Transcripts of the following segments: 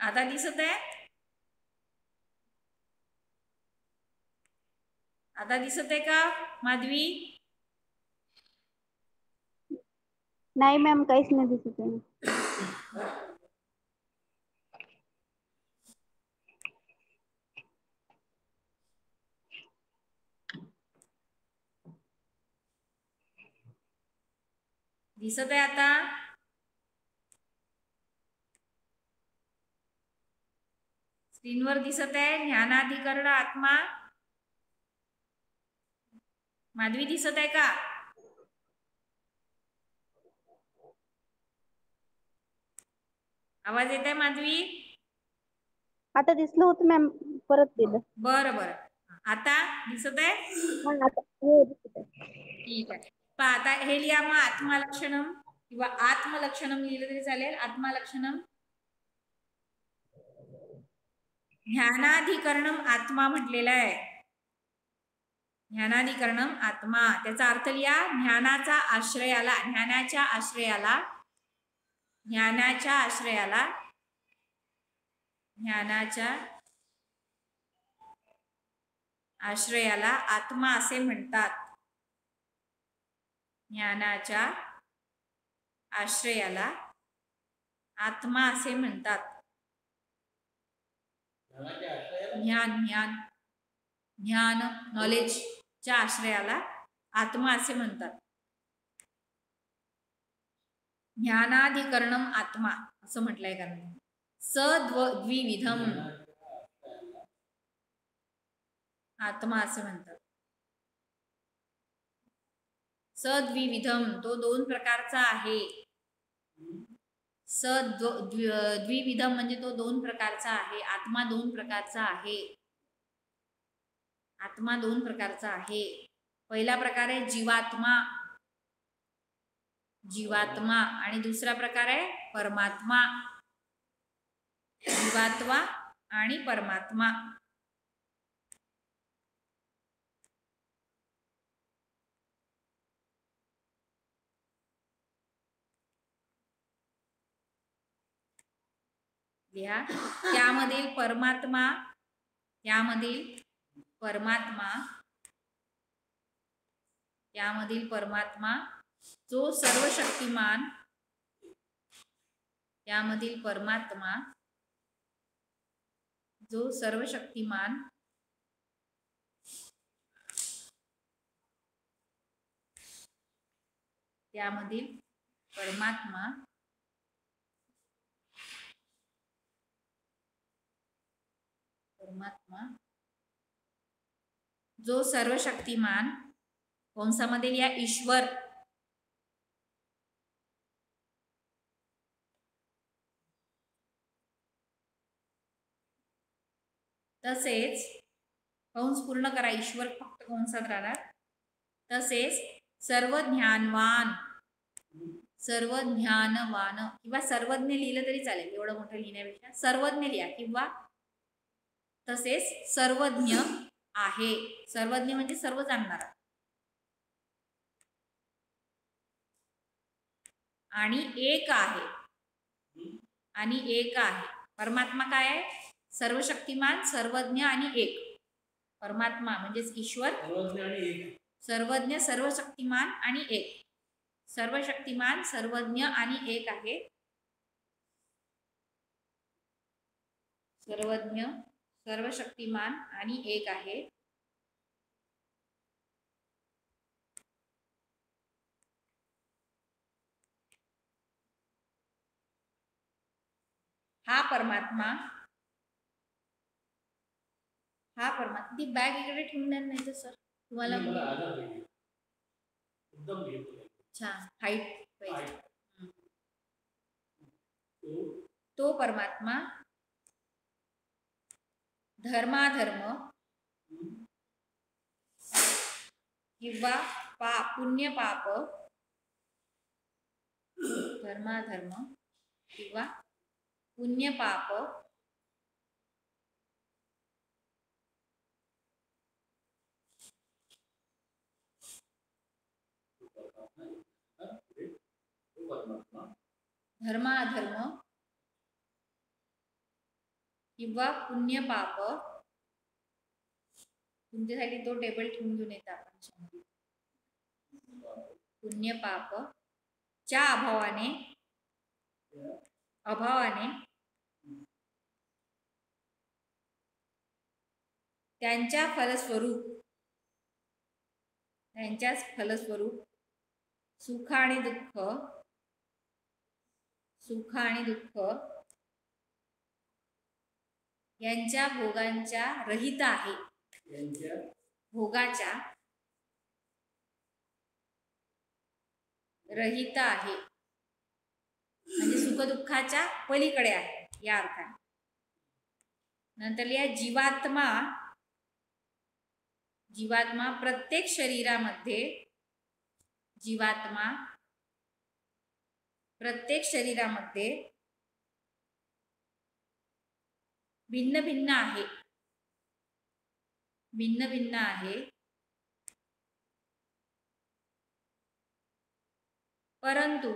आता दिसत आहे? आता दिसत आहे का माधवी? नाही मॅम, काहीच नाही दिसत आहे. दिसत आहे आता? स्क्रीनवर दिसत आहे ज्ञानाधिकरण आत्मा. माधवी दिसत आहे का? आवाज येत आहे माधवी? आता दिसलं होतं मॅम, परत केलं. बरं बरं, आता दिसत आहे? आता हो दिसत आहे. ठीक आहे. पहा आता हे लिहा मग आत्मलक्षणम किंवा आत्मलक्षणम लिहिलं तरी चालेल. आत्मलक्षणम ज्ञानाधिकरणम आत्मा म्हटलेला आहे. ज्ञानाधिकरणम आत्मा, त्याचा अर्थ लिहा ज्ञानाचा आश्रयाला, ज्ञानाच्या आश्रयाला, ज्ञानाच्या आश्रयाला, ज्ञानाच्या आश्रयाला आत्मा असे म्हणतात. ज्ञानाच्या आश्रयाला आत्मा असे म्हणतात. ज्ञान ज्ञान ज्ञान नॉलेजच्या आश्रयाला आत्मा असे म्हणतात. ज्ञानाधिकरणम आत्मा असं म्हटलंय कारण द्विविधम आत्मा असे म्हणतात. द्विविधम, तो दोन प्रकारचा आहे. द्विविधम म्हणजे तो दोन प्रकारचा आहे. आत्मा दोन प्रकारचा आहे. आत्मा दोन प्रकारचा आहे. पहिला प्रकार आहे जीवात्मा, जीवात्मा, आणि दुसरा प्रकार आहे परमात्मा, जीवात्मा आणि परमात्मा. त्यामधील परमात्मा, त्यामधील परमात्मा, त्यामधील परमात्मा जो सर्वशक्तिमान, त्यामधील परमात्मा जो सर्वशक्तिमान, त्यामधील परमात्मा परमात्मा जो सर्वशक्तिमान, कंसामध्ये लिहा ईश्वर, तसेच कंस पूर्ण करा, ईश्वर फक्त कंसात राहणार. तसेच सर्व ज्ञानवान, सर्व ज्ञानवान किंवा सर्वज्ञ लिहिलं तरी चालेल, एवढं मोठं लिहिण्यापेक्षा सर्वज्ञ लिहा, किंवा तसेच सर्वज्ञ आहे. सर्वज्ञ म्हणजे सर्व जाणणारा, आणि एक आहे, आणि एक आहे. परमात्मा काय आहे? सर्वशक्तिमान, सर्वज्ञ आणि एक. परमात्मा म्हणजेच ईश्वर सर्वज्ञ, सर्वशक्तिमान आणि एक. सर्वशक्तिमान, सर्वज्ञ आणि एक आहे. सर्वज्ञ, सर्वशक्तिमान आणि एक आहे. हा परमात्मा, हा परमात्मा, ती बॅग इकडे ठेवून द्या नाही तर सर तुम्हाला छान हाईट पाहिजे. तो परमात्मा धर्माधर्म किंवा पुण्य पाप, धर्माधर्म किंवा पुण्य पाप धर्माधर्म किंवा पुण्य पाप, तुमच्यासाठी तो टेबल ठेवून घेऊन येतो आपण, पुण्य पाप च्या अभावाने त्यांच्याच फलस्वरूप सुख आणि दुःख यांच्या भोगाच्या रहित आहे, म्हणजे सुख दुःखाच्या पलीकडे आहे या अर्थाने. नंतर या जीवात्मा प्रत्येक शरीरामध्ये भिन्न भिन्न आहे, परंतु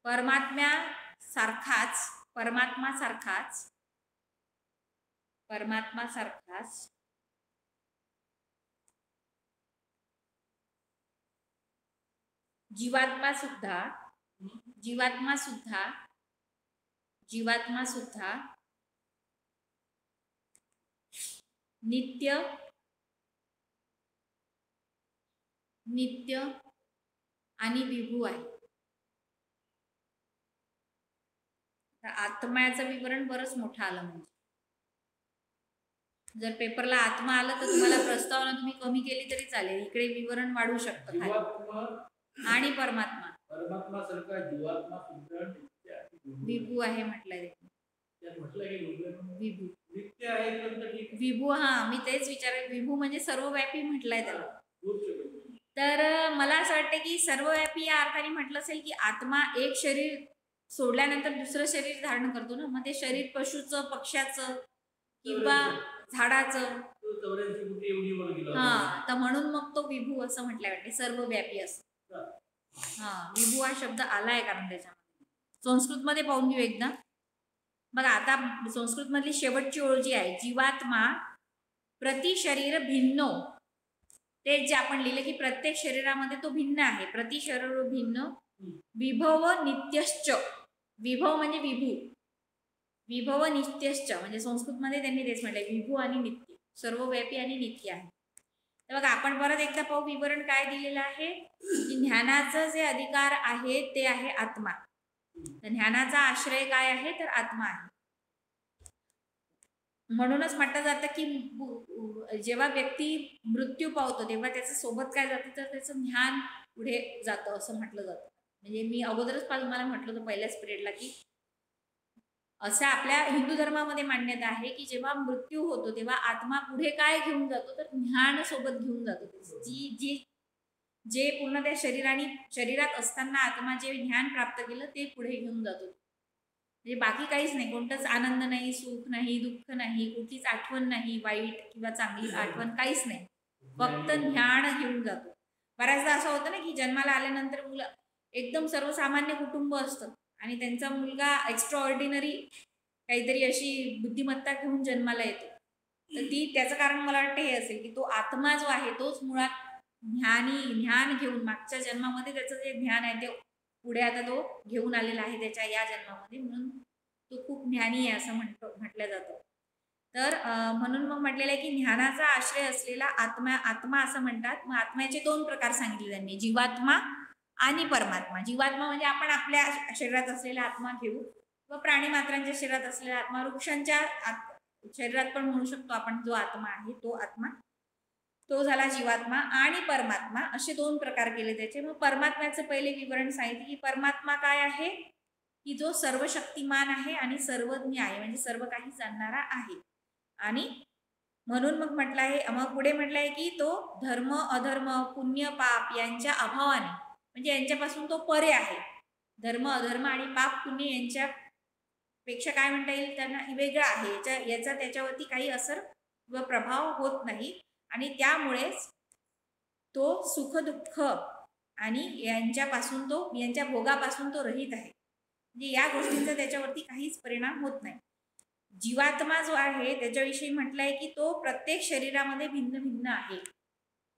परमात्मा सारखाच जीवात्मा सुद्धा नित्य आणि विभू आहे. आत्म्याचं विवरण बरंच मोठं आलं. म्हणजे जर पेपरला आत्मा आलं तर तुम्हाला प्रस्तावना तुम्ही कमी केली तरी चालेल, इकडे विवरण वाढवू शकतं. आणि परमात्मा विभू आहे म्हटलंय, विभू. हा, मी तेच विचारेल, विभू म्हणजे सर्वव्यापी म्हटलंय त्याला. तर मला असं वाटतं की सर्वव्यापी या अर्थाने म्हटलं असेल की आत्मा एक शरीर सोडल्यानंतर दुसरं शरीर धारण करतो ना, मग ते शरीर पशुचं, पक्ष्याचं किंवा झाडाचं, हा, तर म्हणून मग तो विभू असं म्हटलंय वाटते, सर्वव्यापी असं. हा, विभू हा शब्द आलाय कारण त्याच्यामध्ये. संस्कृत मध्ये पाहून घेऊ एकदा. बघा आता संस्कृत मधली शेवटची ओळ जी आहे, जीवात्मा प्रति शरीर भिन्नो, तेच जे आपण लिहिले की प्रत्येक शरीरामध्ये तो भिन्न आहे, प्रति शरीर भिन्न, विभव नित्यश्च. विभव म्हणजे विभव नित्यश्च, म्हणजे संस्कृतमध्ये त्यांनी तेच म्हटलंय, विभू आणि नित्य, सर्वव्यापी आणि नित्य आहे. तर बघा आपण परत एकदा पाहू विवरण काय दिलेलं आहे की ज्ञानाचं जे अधिकार आहे ते आहे आत्मा. ज्ञानाचा आश्रय काय आहे तर आत्मा आहे. म्हणूनच म्हटलं जातं की जेव्हा व्यक्ती मृत्यू पावतो तेव्हा त्याच्या सोबत काय जातं तर त्याचं ज्ञान पुढे जातं असं म्हटलं जातं. म्हणजे मी अगोदरच तुम्हाला म्हटलं होतं पहिल्याच पिरियडला की असं आपल्या हिंदू धर्मामध्ये मान्यता आहे की जेव्हा मृत्यू होतो तेव्हा आत्मा पुढे काय घेऊन जातो तर ज्ञान सोबत घेऊन जातो. जे पूर्ण त्या शरीरात असताना आत्मा जे ज्ञान प्राप्त केलं ते पुढे घेऊन जातो. म्हणजे बाकी काहीच नाही, कोणताच आनंद नाही, सुख नाही, दुःख नाही, कुठलीच आठवण नाही, वाईट किंवा चांगली आठवण काहीच नाही, फक्त ज्ञान घेऊन जातो. बऱ्याचदा असं होतं ना की जन्माला आल्यानंतर मुलं एकदम सर्वसामान्य कुटुंब असतं आणि त्यांचा मुलगा एक्स्ट्रा ऑर्डिनरी काहीतरी अशी बुद्धिमत्ता घेऊन जन्माला येतो. तर त्याचं कारण मला वाटतं हे असेल की तो आत्मा जो आहे तोच मुळात ज्ञान घेऊन मागच्या जन्मामध्ये त्याचं जे ज्ञान आहे ते पुढे आता तो घेऊन आलेला आहे त्याच्या या जन्मामध्ये, म्हणून तो खूप ज्ञानी आहे असं म्हटलं जातं. तर म्हणून मग म्हटलेलं आहे की ज्ञानाचा आश्रय असलेला आत्मा असं म्हणतात. मग आत्म्याचे दोन प्रकार सांगितले त्यांनी, जीवात्मा आणि परमात्मा. जीवात्मा म्हणजे आपण आपल्या शरीरात असलेला आत्मा घेऊ व प्राणी मात्रांच्या शरीरात असलेला आत्मा, वृक्षांच्या शरीरात पण म्हणू शकतो आपण जो आत्मा आहे तो आत्मा, तो झाला जीवात्मा. आणि परमात्मा असे दोन प्रकार केले त्याचे. मग परमात्म्याचं पहिले विवरण सांगितले की परमात्मा काय आहे की जो सर्वशक्तिमान आहे आणि सर्वज्ञ आहे, म्हणजे सर्व काही जाणणारा आहे. आणि म्हणून मग म्हटलं आहे, मग पुढे म्हटलं आहे की तो धर्म अधर्म पुण्य पाप यांच्या अभावाने, म्हणजे यांच्यापासून तो परे आहे. धर्म अधर्म आणि पाप पुण्य यांच्यापेक्षा काय म्हणता येईल त्यांना वेगळा आहे, याचा त्याच्यावरती काही असर व प्रभाव होत नाही आणि त्यामुळेच तो सुख दुःख आणि यांच्या भोगापासून तो रहित आहे. म्हणजे या गोष्टींचा त्याच्यावरती काहीच परिणाम होत नाही. जीवात्मा जो आहे त्याच्याविषयी म्हटलंय की तो प्रत्येक शरीरामध्ये भिन्न भिन्न आहे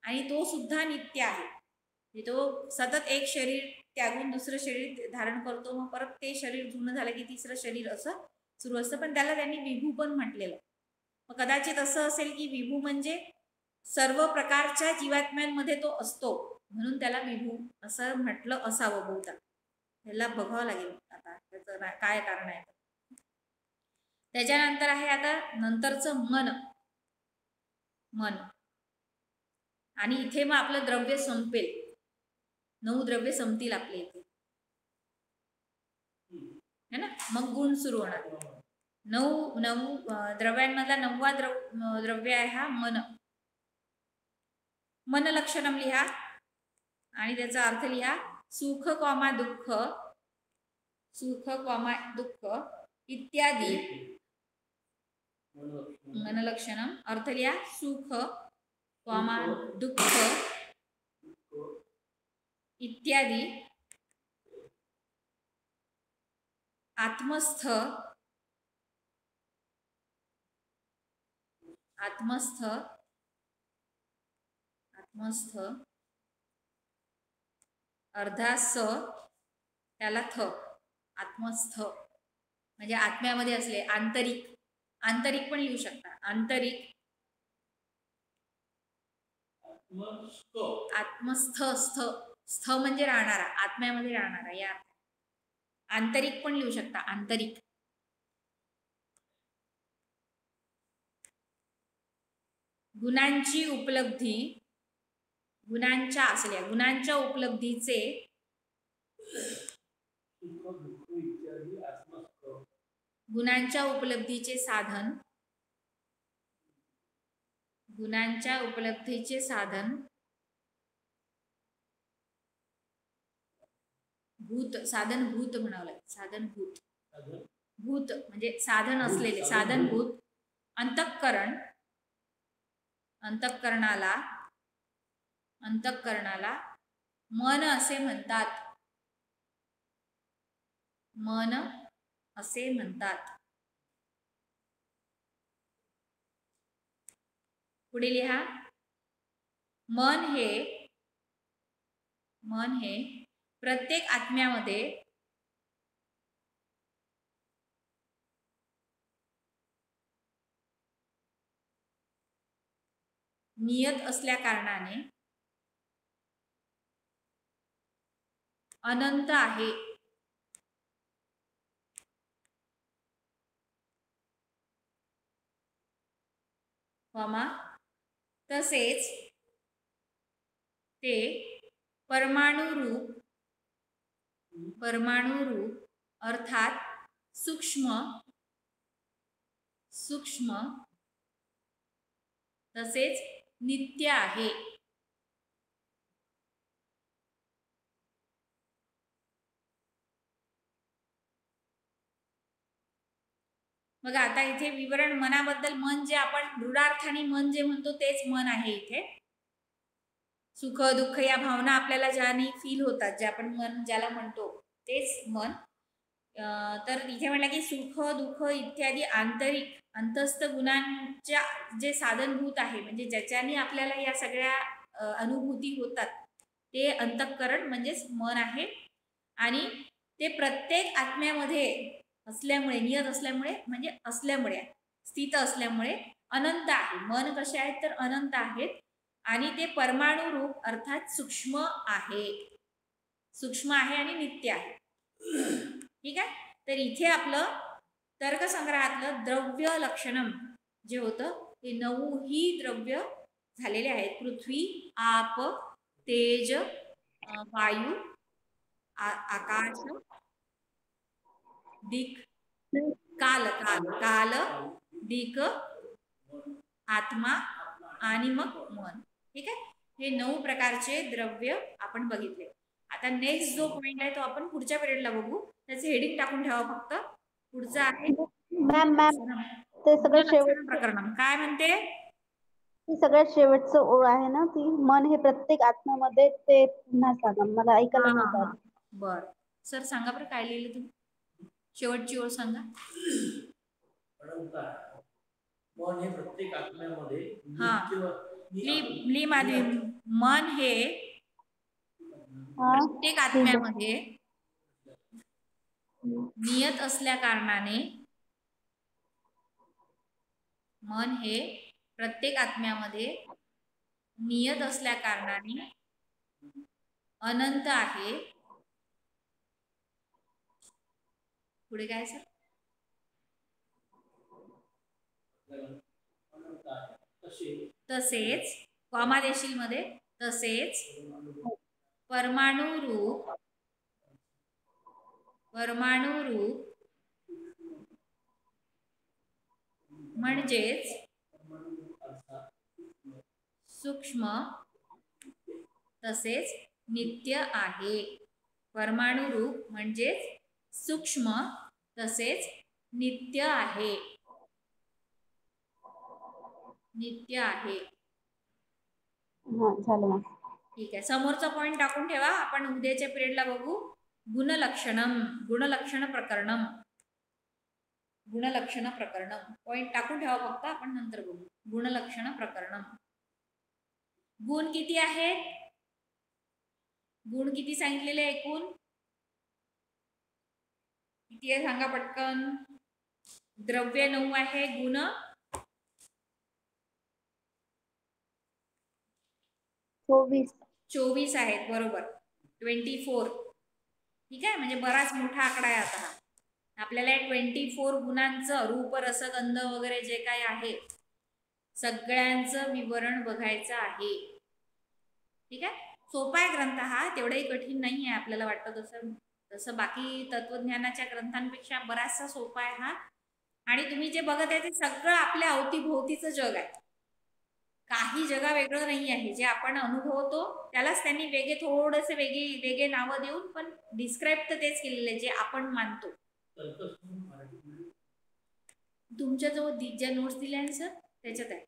आणि तो सुद्धा नित्य आहे. म्हणजे तो सतत एक शरीर त्यागून दुसरं शरीर धारण करतो, मग परत ते शरीर जुनं झालं की तिसरं शरीर असं सुरू असतं. पण त्याला त्यांनी विभू पण म्हटलेलं. मग कदाचित असं असेल की विभू म्हणजे सर्व प्रकारच्या जीवात्म्यांमध्ये तो असतो म्हणून त्याला विभू असं म्हटलं असावं बहुधा. त्याला बघावं लागेल आता त्याचं काय कारण आहे. त्याच्यानंतर आहे आता नंतरचं मन. मन आणि इथे मग आपलं द्रव्य संपेल. 9 द्रव्य संपतील आपल्या इथे है ना. मग गुण सुरू होणार. 9 द्रव्यांमधला 9वा द्रव्य आहे हा मन. मन लक्षणम लिहा आणि त्याचा अर्थ लिहा. सुख कॉमा दुःख, सुख कॉमा दुःख इत्यादी. मन लक्षणम अर्थ लिहा. सुख कॉमा दुःख इत्यादी आत्मस्थ आत्मस्थ आत्मस्थ अर्धा स त्याला थ. आत्मस्थ म्हणजे आत्म्यामध्ये असले. आंतरिक, आंतरिक पण लिहू शकता. आंतरिक आत्मस्थ. स्थ स्थ म्हणजे राहणारा, आत्म्यामध्ये राहणारा. या आंतरिक पण लिहू शकता. आंतरिक. गुणांची उपलब्धी, गुणांच्या असल्या गुणांच्या उपलब्धीचे गुणांच्या उपलब्धीचे साधन, गुणांच्या उपलब्धीचे साधन भूत. साधन भूत म्हणावं लागेल. साधन भूत. भूत म्हणजे साधन असलेले. साधन भूत. अंतःकरण, अंतःकरणाला, अंतःकरणाला मन असे म्हणतात. मन असे म्हणतात. पुढे लिहा. मन हे प्रत्येक आत्म्यामध्ये नियत असल्या कारणाने अनंत आहे. तसेच ते परमाणुरूप अर्थात सूक्ष्म तसेच नित्य आहे. मग आता इथे विवरण मनाबद्दल. मन जे आपण दृढार्थाने मन जे म्हणतो तेच मन आहे इथे. सुख दुःख या भावना आपल्याला ज्याने फील होतात, जे आपण मन ज्याला म्हणतो तेच मन. तर इथे म्हणलं की सुख दुःख इत्यादी आंतरिक अंतस्थ गुणांच्या जे साधनभूत आहे, म्हणजे ज्याच्याने आपल्याला या सगळ्या अनुभूती होतात, ते अंतःकरण म्हणजेच मन आहे. आणि ते प्रत्येक आत्म्यामध्ये असल्यामुळे, नियत असल्यामुळे, म्हणजे असल्यामुळे, स्थित असल्यामुळे अनंत आहे. मन कसे आहेत तर अनंत आहेत आणि ते परमाणु रूप अर्थात सूक्ष्म आहे. सूक्ष्म आहे आणि नित्य आहे. ठीक आहे. तर इथे आपलं तर्कसंग्रहातलं द्रव्य लक्षणम जे होतं ते 9ही द्रव्य झालेले आहेत. पृथ्वी, आप, तेज, वायू, आकाश, दिक, काल काल, दिक, आत्मा आणि मग मन. ठीक आहे. हे 9 प्रकारचे द्रव्य आपण बघितले. आता नेक्स्ट जो पॉइंट आहे तो आपण पुढच्या पिरियडला बघू. त्याचे हेडिंग टाकून ठेवा फक्त. पुढचा आहे मॅम ते सगळं प्रकरण. काय म्हणते? ती सगळ्यात शेवटचं ओळ आहे ना ती. मन हे प्रत्येक आत्म्यामध्ये. ते पुन्हा सांगा, मला ऐकायला नव्हतं. बर सर सांगा बरं काय लिहिलं तुम्ही. शेवटची ओळ सांगा. मन हे प्रत्येक आत्म्यामध्ये हा ली माधवी, मन हे प्रत्येक आत्म्यामध्ये नियत असल्या कारणाने, मन हे प्रत्येक आत्म्यामध्ये नियत असल्या कारणाने अनंत आहे. पुढे काय सर? तसेच कॉमादेशील मध्ये तसेच परमाणुरूप म्हणजेच सूक्ष्म तसेच नित्य आहे. परमाणुरूप म्हणजेच सूक्ष्म तसेच नित्य आहे. नित्य आहे. झालं मॅम. ठीक आहे. समोरचा पॉइंट टाकून ठेवा. आपण उद्याच्या पिरियडला बघू गुणलक्षण प्रकरणम. पॉइंट टाकून ठेवा फक्त, आपण नंतर बघू. गुणलक्षण प्रकरणम. गुण किती आहेत? गुण किती सांगितलेले एकूण? किती आहे सांगा पटकन. द्रव्य 9 आहे, गुण 24 आहेत. बरोबर, 24. ठीक आहे, म्हणजे बराच मोठा आकडा आहे. आता आपल्याला 24 गुणांचं रूप, रस, गंध वगैरे जे काही आहे सगळ्यांचं विवरण बघायचं आहे. ठीक आहे, सोपा आहे ग्रंथ हा, तेवढाही कठीण नाही आहे आपल्याला वाटतं तसं बाकी तत्वज्ञानाच्या ग्रंथांपेक्षा बराचसा सोपा आहे हा. आणि तुम्ही जे बघत आहे ते सगळं आपल्या अवतीभोवतीचं जग आहे. काही जगा वेगळं नाही आहे. जे आपण अनुभवतो त्यालाच त्यांनी थोडेसे वेगळे नावं देऊन पण डिस्क्राईब तर तेच केलेले जे आपण मानतो. तुमच्याजवळ ज्या नोट्स दिल्या ना सर त्याच्यात आहे,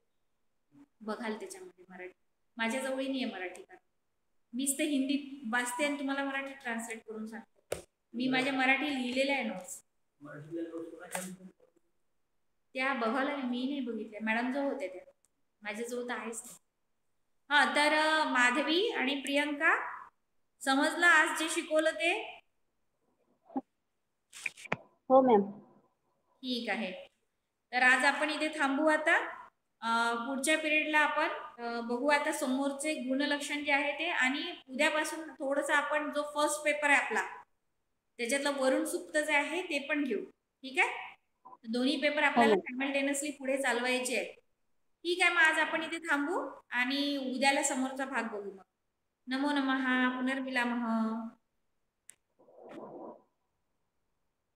बघाल त्याच्यामध्ये मराठी. माझ्याजवळही नाही आहे मराठी, कारण मीच ते हिंदीत वाचते आणि तुम्हाला मराठी ट्रान्सलेट करून सांगते. मी माझ्या मराठी लिहिलेल्या आहे नोट्स, त्या बघायला मी नाही बघितल्या. मॅडम जवळ होत्या त्या, माझ्याजवळ तर आहेच नाही. हा, तर माधवी आणि प्रियंका समजलं आज जे शिकवलं ते? हो मॅम. ठीक आहे, तर आज आपण इथे थांबू. आता पुढच्या पिरियडला आपण बघू आता समोरचे गुणलक्षण जे आहे ते, आणि उद्यापासून थोडंसं आपण जो फर्स्ट पेपर आहे आपला त्याच्यातलं वरुण सुक्त जे आहे ते पण घेऊ. ठीक आहे, दोन्ही पेपर आपल्याला सायमल्टेनियसली पुढे चालवायचे आहेत. ठीक आहे, मग आज आपण इथे थांबू आणि उद्याला समोरचा भाग बघू. मग नमो नमः, पुनर्मिलामः.